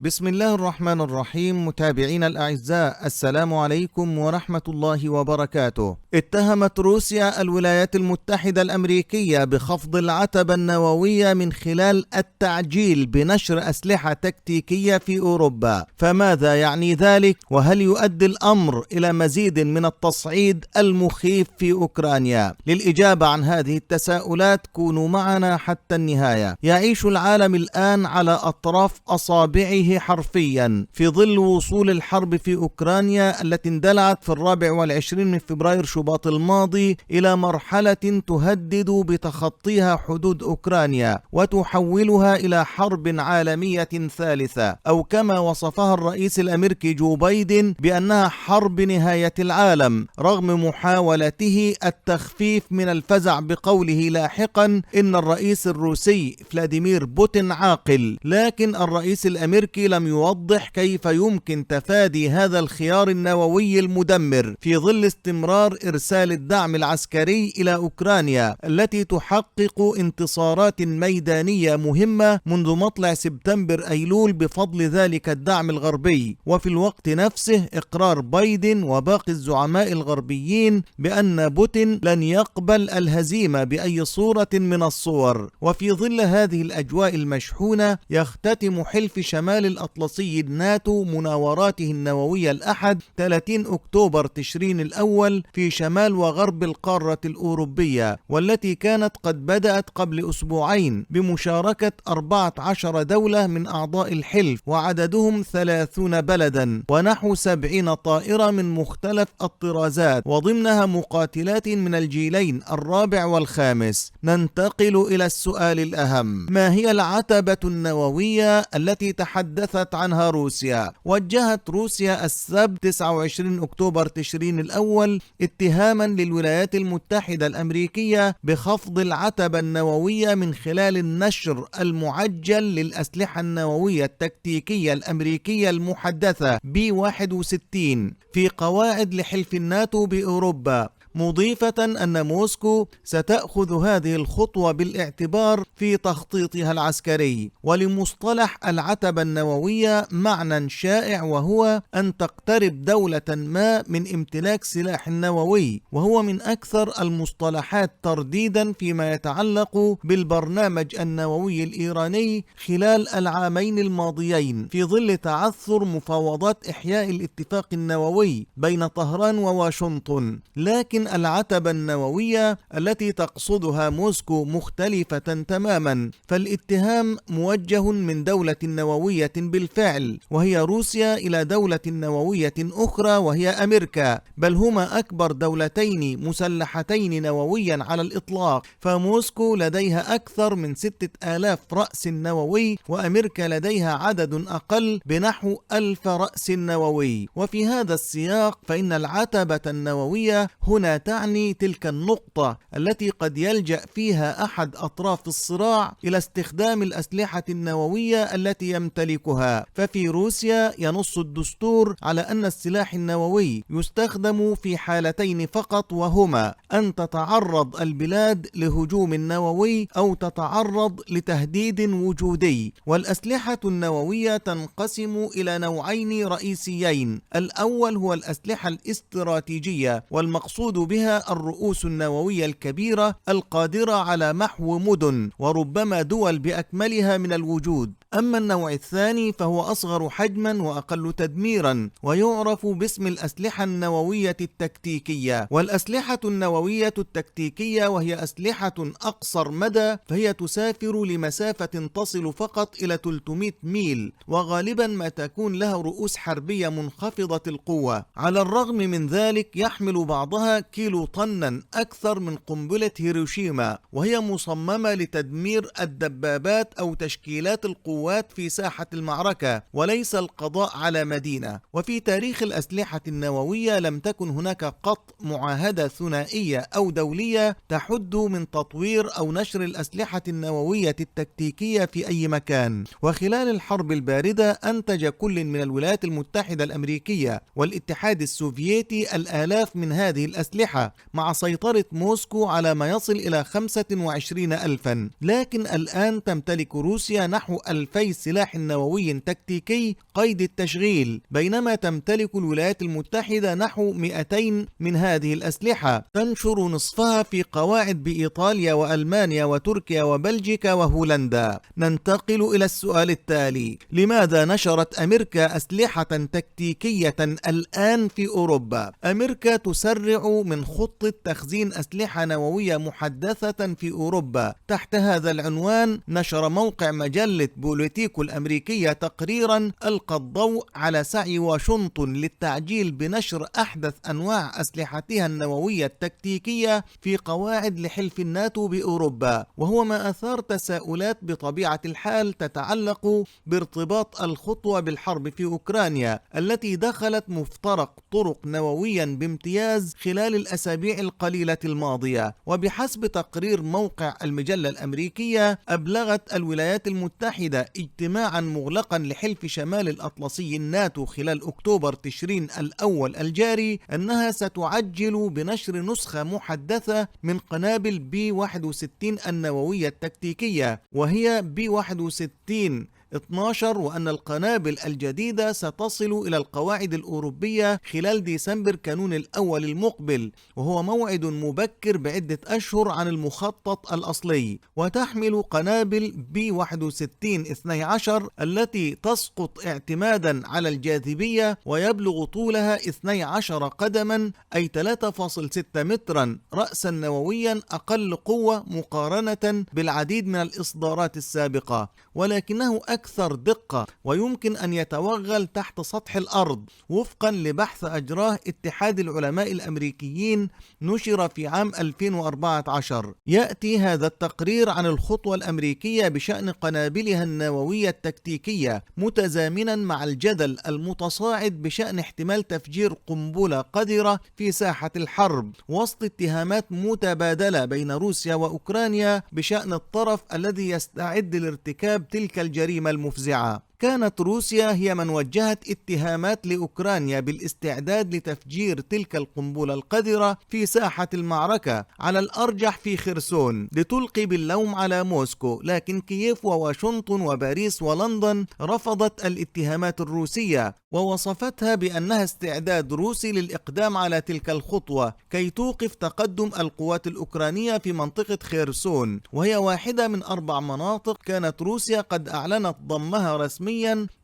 بسم الله الرحمن الرحيم. متابعينا الأعزاء، السلام عليكم ورحمة الله وبركاته. اتهمت روسيا الولايات المتحدة الأمريكية بخفض العتبة النووية من خلال التعجيل بنشر أسلحة تكتيكية في أوروبا. فماذا يعني ذلك؟ وهل يؤدي الأمر إلى مزيد من التصعيد المخيف في أوكرانيا؟ للإجابة عن هذه التساؤلات كونوا معنا حتى النهاية. يعيش العالم الآن على أطراف أصابعه حرفيا في ظل وصول الحرب في أوكرانيا التي اندلعت في 24 من فبراير شباط الماضي إلى مرحلة تهدد بتخطيها حدود أوكرانيا وتحولها إلى حرب عالمية ثالثة، أو كما وصفها الرئيس الأمريكي جو بايدن بأنها حرب نهاية العالم، رغم محاولته التخفيف من الفزع بقوله لاحقا إن الرئيس الروسي فلاديمير بوتين عاقل. لكن الرئيس الأمريكي لم يوضح كيف يمكن تفادي هذا الخيار النووي المدمر في ظل استمرار إرسال الدعم العسكري إلى أوكرانيا التي تحقق انتصارات ميدانية مهمة منذ مطلع سبتمبر أيلول بفضل ذلك الدعم الغربي. وفي الوقت نفسه إقرار بايدن وباقي الزعماء الغربيين بأن بوتين لن يقبل الهزيمة بأي صورة من الصور. وفي ظل هذه الأجواء المشحونة يختتم حلف شمال الأطلسي الناتو مناوراته النووية الأحد 30 أكتوبر تشرين الأول في شمال وغرب القارة الأوروبية، والتي كانت قد بدأت قبل أسبوعين بمشاركة 14 دولة من أعضاء الحلف وعددهم 30 بلدا ونحو 70 طائرة من مختلف الطرازات، وضمنها مقاتلات من الجيلين الرابع والخامس. ننتقل إلى السؤال الأهم: ما هي العتبة النووية التي تحدثت عنها روسيا؟ وجهت روسيا السبت 29 أكتوبر تشرين الأول اتهاما للولايات المتحدة الأمريكية بخفض العتبة النووية من خلال النشر المعجل للأسلحة النووية التكتيكية الأمريكية المحدثة B61 في قواعد لحلف الناتو بأوروبا، مضيفة أن موسكو ستأخذ هذه الخطوة بالاعتبار في تخطيطها العسكري. ولمصطلح العتبة النووية معنى شائع، وهو أن تقترب دولة ما من امتلاك سلاح نووي، وهو من أكثر المصطلحات ترديدا فيما يتعلق بالبرنامج النووي الإيراني خلال العامين الماضيين في ظل تعثر مفاوضات إحياء الاتفاق النووي بين طهران وواشنطن. لكن العتبة النووية التي تقصدها موسكو مختلفة تماما، فالاتهام موجه من دولة نووية بالفعل وهي روسيا إلى دولة نووية أخرى وهي أمريكا، بل هما أكبر دولتين مسلحتين نوويا على الإطلاق. فموسكو لديها أكثر من 6000 رأس نووي، وأمريكا لديها عدد أقل بنحو 1000 رأس نووي. وفي هذا السياق فإن العتبة النووية هنا تعني تلك النقطة التي قد يلجأ فيها أحد أطراف الصراع إلى استخدام الأسلحة النووية التي يمتلكها. ففي روسيا ينص الدستور على أن السلاح النووي يستخدم في حالتين فقط، وهما أن تتعرض البلاد لهجوم نووي أو تتعرض لتهديد وجودي. والأسلحة النووية تنقسم إلى نوعين رئيسيين: الأول هو الأسلحة الاستراتيجية، والمقصود بها الرؤوس النووية الكبيرة القادرة على محو مدن وربما دول بأكملها من الوجود. أما النوع الثاني فهو أصغر حجما وأقل تدميرا، ويعرف باسم الأسلحة النووية التكتيكية. والأسلحة النووية التكتيكية وهي أسلحة أقصر مدى، فهي تسافر لمسافة تصل فقط إلى 300 ميل، وغالبا ما تكون لها رؤوس حربية منخفضة القوة. على الرغم من ذلك يحمل بعضها كيلو طنا أكثر من قنبلة هيروشيما، وهي مصممة لتدمير الدبابات أو تشكيلات القوات في ساحة المعركة وليس القضاء على مدينة. وفي تاريخ الأسلحة النووية لم تكن هناك قط معاهدة ثنائية أو دولية تحد من تطوير أو نشر الأسلحة النووية التكتيكية في أي مكان. وخلال الحرب الباردة أنتج كل من الولايات المتحدة الأمريكية والاتحاد السوفيتي الآلاف من هذه الأسلحة، مع سيطرة موسكو على ما يصل إلى 25,000. لكن الآن تمتلك روسيا نحو 2000 ألفي سلاح نووي تكتيكي قيد التشغيل، بينما تمتلك الولايات المتحدة نحو 200 من هذه الأسلحة، تنشر نصفها في قواعد بإيطاليا وألمانيا وتركيا وبلجيكا وهولندا. ننتقل إلى السؤال التالي: لماذا نشرت أمريكا أسلحة تكتيكية الآن في أوروبا؟ أمريكا تسرع من خطة تخزين أسلحة نووية محدثة في أوروبا. تحت هذا العنوان نشر موقع مجلة بوليتيكو الأمريكية تقريرا ألقى الضوء على سعي واشنطن للتعجيل بنشر أحدث أنواع أسلحتها النووية التكتيكية في قواعد لحلف الناتو بأوروبا، وهو ما أثار تساؤلات بطبيعة الحال تتعلق بارتباط الخطوة بالحرب في أوكرانيا التي دخلت مفترق طرق نوويا بامتياز خلال الأسابيع القليلة الماضية. وبحسب تقرير موقع المجلة الأمريكية، أبلغت الولايات المتحدة اجتماعا مغلقا لحلف شمال الأطلسي الناتو خلال أكتوبر تشرين الأول الجاري أنها ستعجل بنشر نسخة محدثة من قنابل B61 النووية التكتيكية، وهي B61-12، وأن القنابل الجديدة ستصل إلى القواعد الأوروبية خلال ديسمبر كانون الأول المقبل، وهو موعد مبكر بعدة أشهر عن المخطط الأصلي. وتحمل قنابل B61-12 التي تسقط اعتمادا على الجاذبية ويبلغ طولها 12 قدما، أي 3.6 مترا، رأسا نوويا أقل قوة مقارنة بالعديد من الإصدارات السابقة، ولكنه أكثر دقة ويمكن أن يتوغل تحت سطح الأرض، وفقا لبحث أجراه اتحاد العلماء الأمريكيين نشر في عام 2014. يأتي هذا التقرير عن الخطوة الأمريكية بشأن قنابلها النووية التكتيكية متزامنا مع الجدل المتصاعد بشأن احتمال تفجير قنبلة قذرة في ساحة الحرب، وسط اتهامات متبادلة بين روسيا وأوكرانيا بشأن الطرف الذي يستعد لارتكاب تلك الجريمة المفزعة. كانت روسيا هي من وجهت اتهامات لأوكرانيا بالاستعداد لتفجير تلك القنبلة القذرة في ساحة المعركة، على الأرجح في خرسون، لتلقي باللوم على موسكو، لكن كييف وواشنطن وباريس ولندن رفضت الاتهامات الروسية ووصفتها بأنها استعداد روسي للإقدام على تلك الخطوة كي توقف تقدم القوات الأوكرانية في منطقة خرسون، وهي واحدة من 4 مناطق كانت روسيا قد أعلنت ضمها رسميا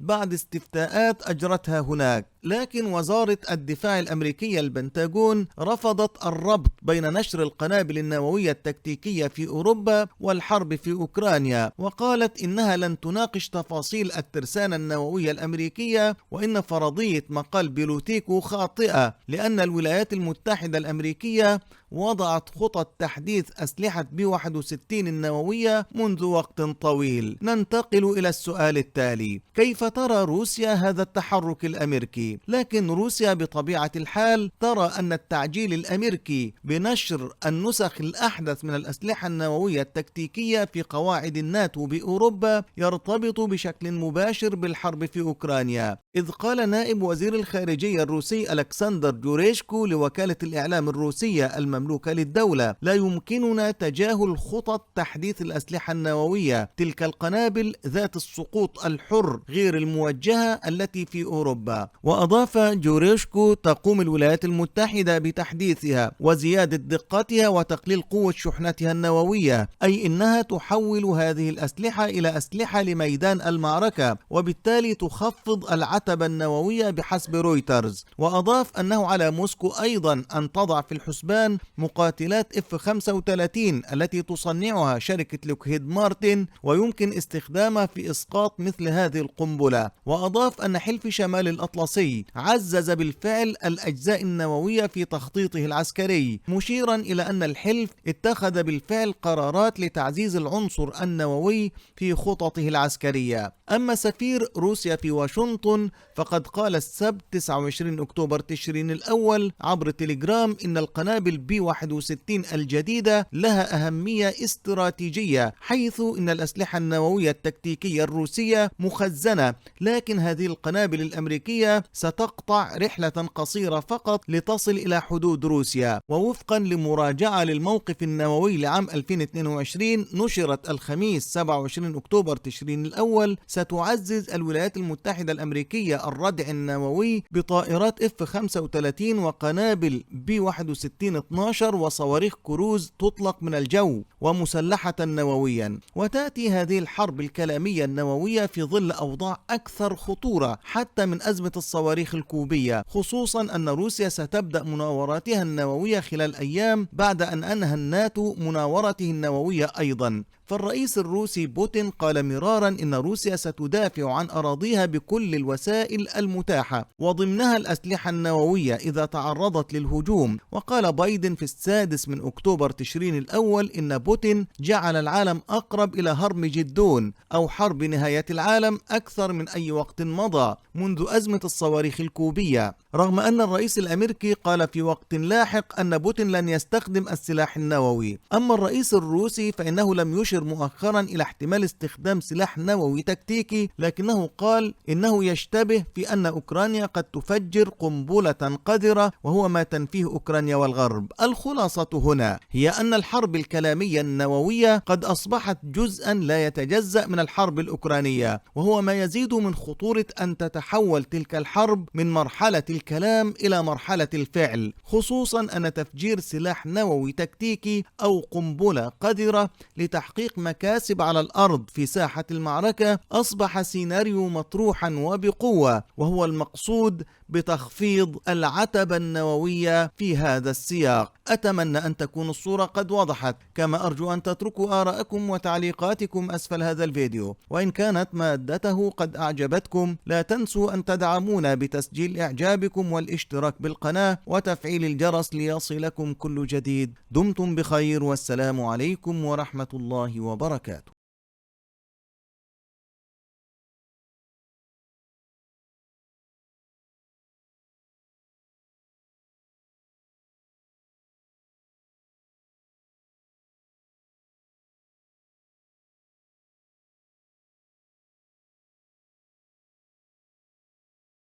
بعد استفتاءات أجرتها هناك. لكن وزارة الدفاع الأمريكية البنتاغون رفضت الربط بين نشر القنابل النووية التكتيكية في أوروبا والحرب في أوكرانيا، وقالت إنها لن تناقش تفاصيل الترسانة النووية الأمريكية، وإن فرضية مقال بوليتيكو خاطئة، لأن الولايات المتحدة الأمريكية وضعت خطط تحديث أسلحة B61 النووية منذ وقت طويل. ننتقل إلى السؤال التالي: كيف ترى روسيا هذا التحرك الأمريكي؟ لكن روسيا بطبيعة الحال ترى أن التعجيل الأمريكي بنشر النسخ الأحدث من الأسلحة النووية التكتيكية في قواعد الناتو بأوروبا يرتبط بشكل مباشر بالحرب في أوكرانيا، إذ قال نائب وزير الخارجية الروسي ألكسندر جوريشكو لوكالة الإعلام الروسية المملوكة للدولة: لا يمكننا تجاهل خطط تحديث الأسلحة النووية، تلك القنابل ذات السقوط الحر غير الموجهة التي في أوروبا. وأضاف جوريشكو: تقوم الولايات المتحدة بتحديثها وزيادة دقتها وتقليل قوة شحنتها النووية، أي إنها تحول هذه الأسلحة إلى أسلحة لميدان المعركة، وبالتالي تخفض العتبة النووية بحسب رويترز. وأضاف أنه على موسكو أيضا أن تضع في الحسبان مقاتلات F-35 التي تصنعها شركة لوكهيد مارتن، ويمكن استخدامها في إسقاط مثل هذه القنبلة. وأضاف أن حلف شمال الأطلسي عزز بالفعل الأجزاء النووية في تخطيطه العسكري، مشيرا إلى أن الحلف اتخذ بالفعل قرارات لتعزيز العنصر النووي في خططه العسكرية. أما سفير روسيا في واشنطن فقد قال السبت 29 أكتوبر تشرين الأول عبر تليجرام إن القنابل B61 الجديدة لها أهمية استراتيجية، حيث إن الأسلحة النووية التكتيكية الروسية مخزنة، لكن هذه القنابل الأمريكية ستقطع رحلة قصيرة فقط لتصل إلى حدود روسيا. ووفقا لمراجعة للموقف النووي لعام 2022 نشرت الخميس 27 أكتوبر تشرين الأول، ستعزز الولايات المتحدة الأمريكية الردع النووي بطائرات F-35 وقنابل B-61-12 وصواريخ كروز تطلق من الجو ومسلحة نوويا. وتأتي هذه الحرب الكلامية النووية في ظل أوضاع أكثر خطورة حتى من أزمة الصواريخ الكوبية، خصوصا أن روسيا ستبدأ مناوراتها النووية خلال أيام بعد أن أنهى الناتو مناورته النووية أيضا. فالرئيس الروسي بوتين قال مرارا إن روسيا ستدافع عن أراضيها بكل الوسائل المتاحة وضمنها الأسلحة النووية إذا تعرضت للهجوم. وقال بايدن في 6 أكتوبر تشرين الأول إن بوتين جعل العالم أقرب إلى هرمجدون أو حرب نهاية العالم أكثر من أي وقت مضى منذ أزمة الصواريخ الكوبية، رغم أن الرئيس الأمريكي قال في وقت لاحق أن بوتين لن يستخدم السلاح النووي. أما الرئيس الروسي فإنه لم يشر مؤخرا إلى احتمال استخدام سلاح نووي تكتيكي، لكنه قال إنه يشتبه في أن أوكرانيا قد تفجر قنبلة قذرة وهو ما تنفيه أوكرانيا والغرب. الخلاصة هنا هي أن الحرب الكلامية النووية قد أصبحت جزءا لا يتجزأ من الحرب الأوكرانية، وهو ما يزيد من خطورة أن تتحول تلك الحرب من مرحلة الكلام إلى مرحلة الفعل، خصوصا أن تفجير سلاح نووي تكتيكي أو قنبلة قذرة لتحقيق مكاسب على الأرض في ساحة المعركة أصبح سيناريو مطروحا وبقوة، وهو المقصود بتخفيض العتبة النووية في هذا السياق. أتمنى أن تكون الصورة قد وضحت، كما أرجو أن تتركوا آراءكم وتعليقاتكم أسفل هذا الفيديو، وإن كانت مادته قد أعجبتكم لا تنسوا أن تدعمونا بتسجيل إعجابكم والاشتراك بالقناة وتفعيل الجرس ليصلكم كل جديد. دمتم بخير، والسلام عليكم ورحمة الله وبركاته.